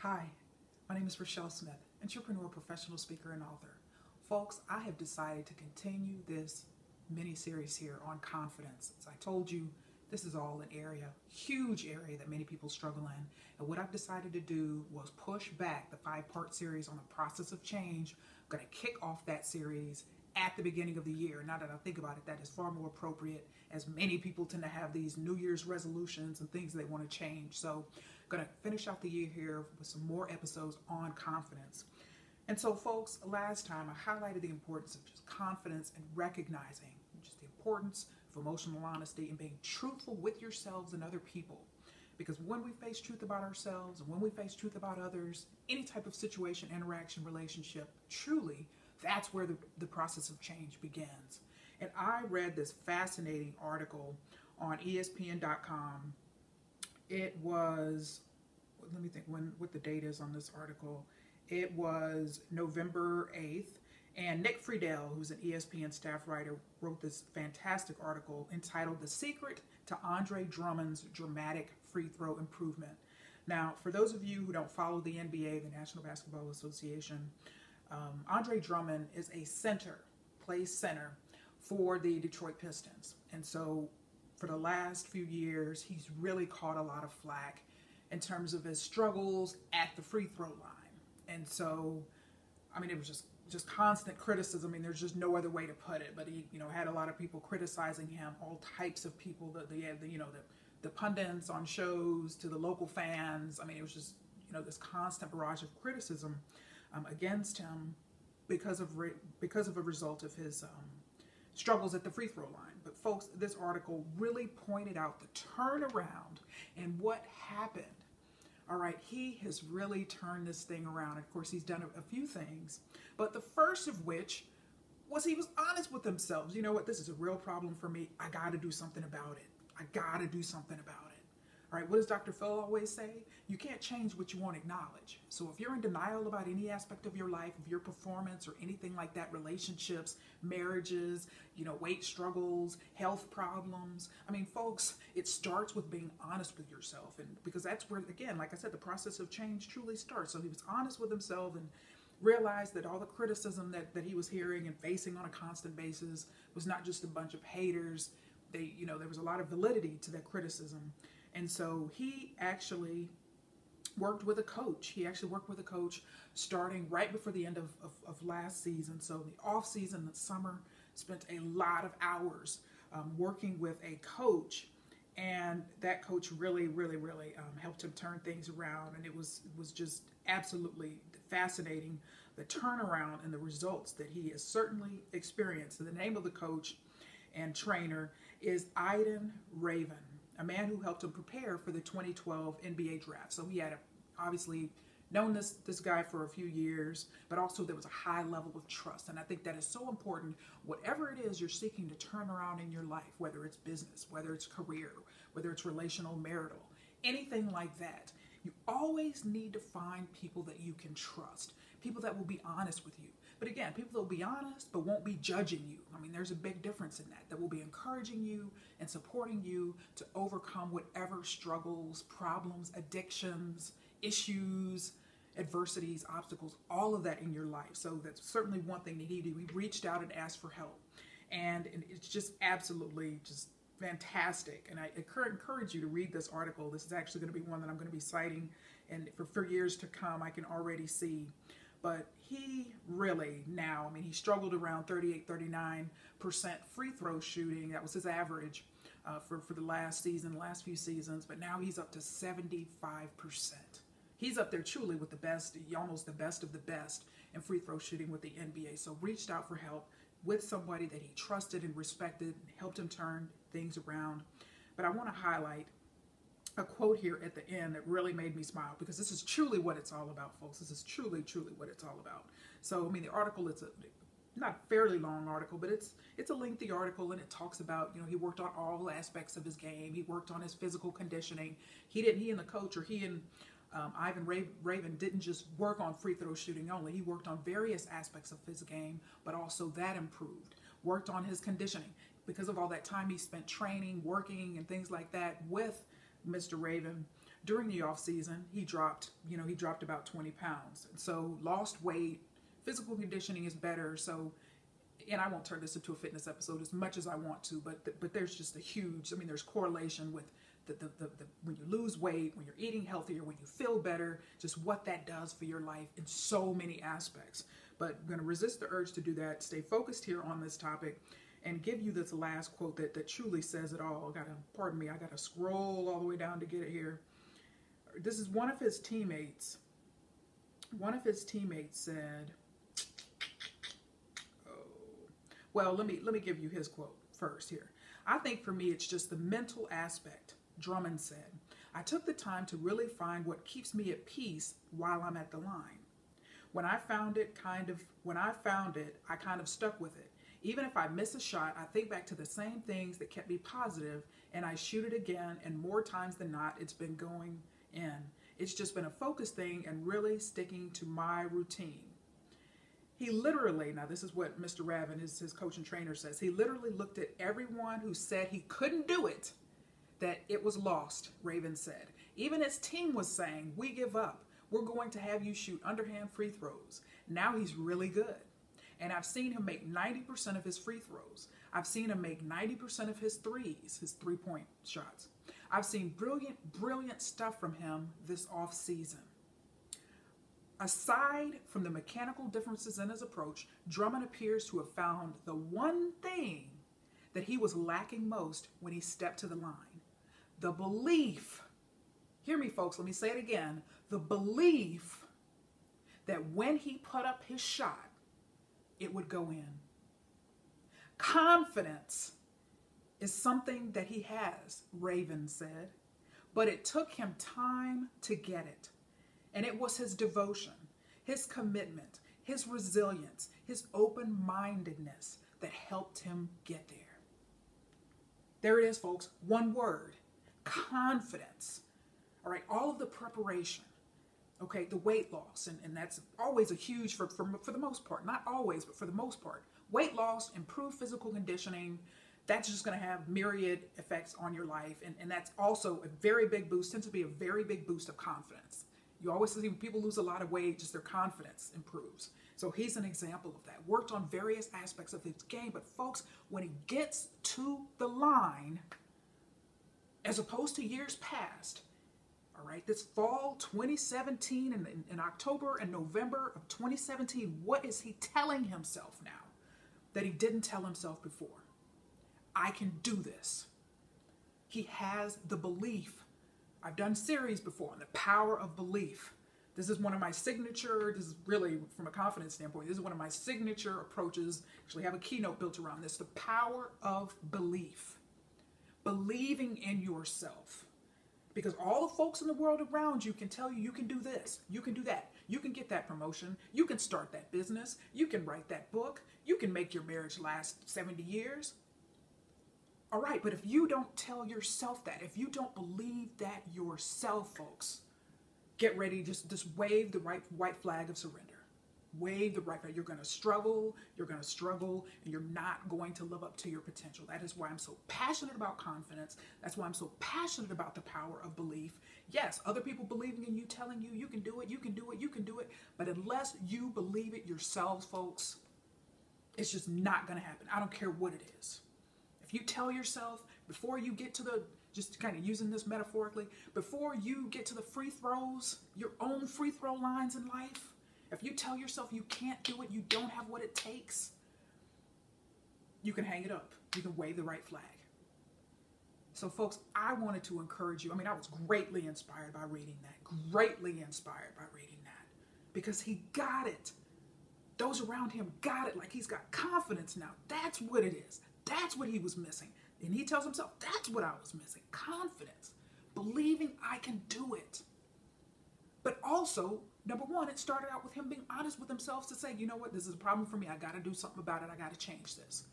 Hi, my name is Rachelle Smith, entrepreneur, professional speaker, and author. Folks, I have decided to continue this mini-series here on confidence. As I told you, this is all an area, huge area that many people struggle in. And what I've decided to do was push back the 5-part series on the process of change. I'm going to kick off that series at the beginning of the year. Now that I think about it, that is far more appropriate, as many people tend to have these New Year's resolutions and things they want to change. So I'm going to finish out the year here with some more episodes on confidence. And so folks, last time I highlighted the importance of just confidence and recognizing just the importance of emotional honesty and being truthful with yourselves and other people. Because when we face truth about ourselves and when we face truth about others, any type of situation, interaction, relationship, truly, that's where the process of change begins. And I read this fascinating article on ESPN.com. It was, let me think what the date is on this article. It was November 8th. And Nick Friedel, who's an ESPN staff writer, wrote this fantastic article entitled "The Secret to Andre Drummond's Dramatic Free Throw Improvement." Now, for those of you who don't follow the NBA, the National Basketball Association, Andre Drummond is a center, plays center for the Detroit Pistons. And so for the last few years, he's really caught a lot of flack in terms of his struggles at the free throw line. And so, I mean, it was just constant criticism. I mean, there's just no other way to put it. But he, had a lot of people criticizing him, all types of people, the pundits on shows to the local fans. I mean, it was just, this constant barrage of criticism against him because of a result of his struggles at the free throw line. But folks, this article really pointed out the turnaround and what happened. All right, he has really turned this thing around. Of course, he's done a few things, but the first of which was he was honest with himself. You know what? This is a real problem for me. I got to do something about it. I got to do something about it. All right, what does Dr. Phil always say? You can't change what you won't acknowledge. So if you're in denial about any aspect of your life, of your performance or anything like that, relationships, marriages, weight struggles, health problems, I mean, folks, it starts with being honest with yourself. And because that's where, again, like I said, the process of change truly starts. So he was honest with himself and realized that all the criticism that he was hearing and facing on a constant basis was not just a bunch of haters. There was a lot of validity to that criticism. And so he actually worked with a coach. He actually worked with a coach starting right before the end of last season. So the off season, the summer, spent a lot of hours working with a coach. And that coach really helped him turn things around. And it was just absolutely fascinating, the turnaround and the results that he has certainly experienced. So the name of the coach and trainer is Aiden Raven, a man who helped him prepare for the 2012 NBA draft. So he had obviously known this guy for a few years, but also there was a high level of trust. And I think that is so important. Whatever it is you're seeking to turn around in your life, whether it's business, whether it's career, whether it's relational, marital, anything like that, you always need to find people that you can trust, people that will be honest with you. But again, people that will be honest but won't be judging you. I mean, there's a big difference in that will be encouraging you and supporting you to overcome whatever struggles, problems, addictions, issues, adversities, obstacles, all of that in your life. So that's certainly one thing that he did. We reached out and asked for help. And it's just absolutely just fantastic. And I encourage you to read this article. This is actually going to be one that I'm going to be citing, and for years to come, I can already see. But he really now, I mean, he struggled around 38-39% free throw shooting. That was his average for the last few seasons. But now he's up to 75%. He's up there truly with the best, almost the best of the best in free throw shooting with the NBA. So reached out for help with somebody that he trusted and respected, and helped him turn things around. But I want to highlight a quote here at the end that really made me smile, because this is truly what it's all about, folks. This is truly what it's all about. So, I mean, the article, it's not a fairly long article, but it's a lengthy article, and it talks about, he worked on all aspects of his game. He worked on his physical conditioning. He and the coach, or he and Ivan Raven didn't just work on free throw shooting only. He worked on various aspects of his game, but also that improved. Worked on his conditioning. Because of all that time he spent training, working, and things like that with Mr. Raven, during the off season, he dropped about 20 pounds. So lost weight, physical conditioning is better. So, and I won't turn this into a fitness episode as much as I want to, but there's just a huge, there's correlation with the when you lose weight, when you're eating healthier, when you feel better, just what that does for your life in so many aspects. But I'm going to resist the urge to do that, stay focused here on this topic, and give you this last quote that truly says it all. Pardon me, I got to scroll all the way down to get it here. This is one of his teammates. One of his teammates said, well, let me give you his quote first here. I think for me, it's just the mental aspect. Drummond said, I took the time to really find what keeps me at peace while I'm at the line. When I found it, I kind of stuck with it. Even if I miss a shot, I think back to the same things that kept me positive, and I shoot it again, and more times than not, it's been going in. It's just been a focus thing and really sticking to my routine. He literally, now this is what Mr. Ravin, his coach and trainer, says, he literally looked at everyone who said he couldn't do it, that it was lost, Raven said. Even his team was saying, we give up. We're going to have you shoot underhand free throws. Now he's really good. And I've seen him make 90% of his free throws. I've seen him make 90% of his threes, his three-point shots. I've seen brilliant stuff from him this off season. Aside from the mechanical differences in his approach, Drummond appears to have found the one thing that he was lacking most when he stepped to the line. The belief, hear me folks, let me say it again, the belief that when he put up his shot, it would go in. Confidence is something that he has, Raven said, but it took him time to get it. And it was his devotion, his commitment, his resilience, his open-mindedness that helped him get there. There it is, folks. One word, confidence. All right, all of the preparation, okay, the weight loss, and that's always a huge, for the most part, not always, but for the most part, weight loss, improved physical conditioning, that's just going to have myriad effects on your life. And that's also a very big boost, tends to be a very big boost of confidence. You always see when people lose a lot of weight, just their confidence improves. So he's an example of that. Worked on various aspects of his game, but folks, when he gets to the line, as opposed to years past, all right, this fall 2017 and in October and November of 2017, what is he telling himself now that he didn't tell himself before? I can do this. He has the belief. I've done series before on the power of belief. This is one of my signature, this is really from a confidence standpoint, this is one of my signature approaches. Actually have a keynote built around this, the power of belief. Believing in yourself. Because all the folks in the world around you can tell you, you can do this, you can do that, you can get that promotion, you can start that business, you can write that book, you can make your marriage last 70 years. All right, but if you don't tell yourself that, if you don't believe that yourself, folks, get ready, just wave the white flag of surrender. Wave the right flag. You're going to struggle, and you're not going to live up to your potential. That is why I'm so passionate about confidence. That's why I'm so passionate about the power of belief. Yes, other people believing in you, telling you, you can do it, you can do it, you can do it. But unless you believe it yourselves, folks, it's just not going to happen. I don't care what it is. If you tell yourself before you get to the, just kind of using this metaphorically, before you get to the free throws, your own free throw lines in life, if you tell yourself you can't do it, you don't have what it takes, you can hang it up. You can wave the right flag. So folks, I wanted to encourage you. I mean, I was greatly inspired by reading that, because he got it. Those around him got it, like he's got confidence now. That's what it is. That's what he was missing. And he tells himself, that's what I was missing. Confidence. Believing I can do it. But also, number one, it started out with him being honest with himself to say, you know what, this is a problem for me. I got to do something about it. I got to change this.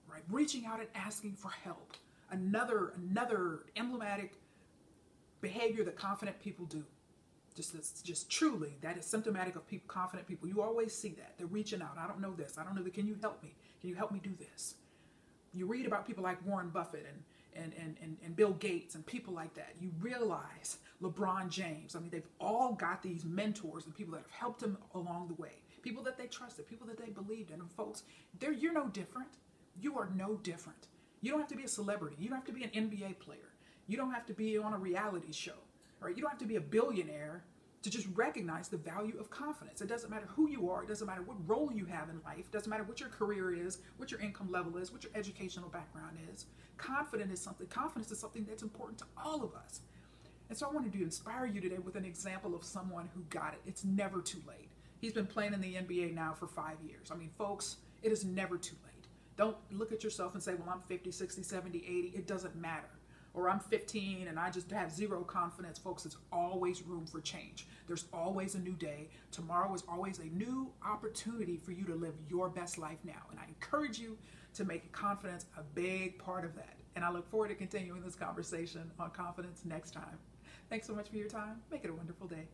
Right? Reaching out and asking for help. Another emblematic behavior that confident people do. Just truly, that is symptomatic of people, confident people. You always see that. They're reaching out. I don't know this. I don't know that. Can you help me? Can you help me do this? You read about people like Warren Buffett and Bill Gates and people like that. You realize LeBron James, I mean, they've all got these mentors and people that have helped them along the way, people that they trusted, people that they believed in. And folks, you're no different. You are no different. You don't have to be a celebrity. You don't have to be an NBA player. You don't have to be on a reality show. Right? You don't have to be a billionaire to just recognize the value of confidence. It doesn't matter who you are. It doesn't matter what role you have in life. It doesn't matter what your career is, what your income level is, what your educational background is. Confidence is something that's important to all of us. And so I wanted to inspire you today with an example of someone who got it. It's never too late. He's been playing in the NBA now for 5 years. I mean, folks, it is never too late. Don't look at yourself and say, well, I'm 50, 60, 70, 80. It doesn't matter. Or I'm 15 and I just have zero confidence. Folks, there's always room for change. There's always a new day. Tomorrow is always a new opportunity for you to live your best life now. And I encourage you to make confidence a big part of that. And I look forward to continuing this conversation on confidence next time. Thanks so much for your time. Make it a wonderful day.